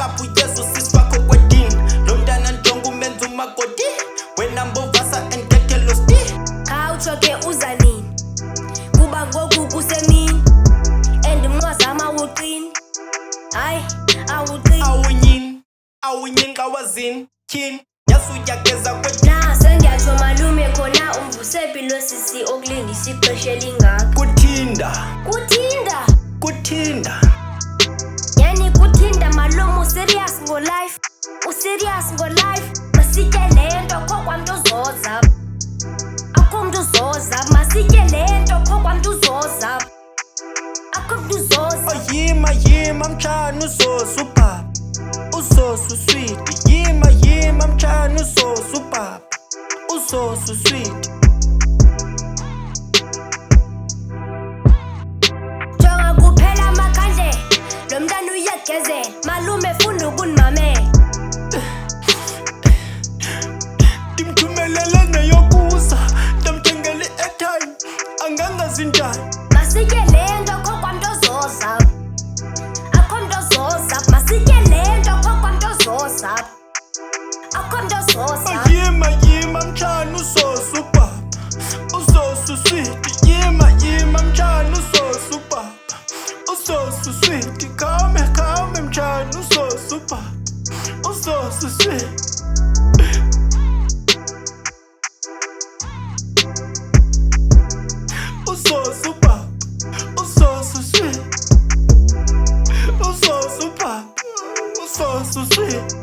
Tapu Yesu siswako kwetin Londana njongu menzu magodi Wena mbovasa engeke losti Kauchoke uzani Kuba ngoku kusemini And mwazama wuqin Ay, awuqin Awunyin kawazin Kin Yasu yakeza kwetin Na sengiyatsho malume khona umvusepilo sisi okulingisa ixesha elingaka Kuthinda Yani kuthinda malume userious ngolife Masitye lento kokwamntu uZoza Akhomntu uZoza Masitye lento kokwamntu uZoza Akhomntu uZoza Yima mchana uZoza uBhabha uZoza usweet Yima mchana uZoza uBhabha uZoza usweet Jonga kuphela amakhandlela Lo mntana uyagezela Malume funda ukunimamela Ndimthumelele neyokuza Ndamthengele i-airtime angangazinjani Masitye lento kokwamntu uZoza Akhomntu uZoza Masitye lento kokwamntu uZoza Akhomntu uZoza Yima mchana uZoza uBhabha uZoza usweet Yima mchana uZoza uBhabha uZoza usweet Khawume mchana uZoza uBhabha uZoza usweet uZoza uBhabha uZoza usweet uZoza uBhabha uZoza usweet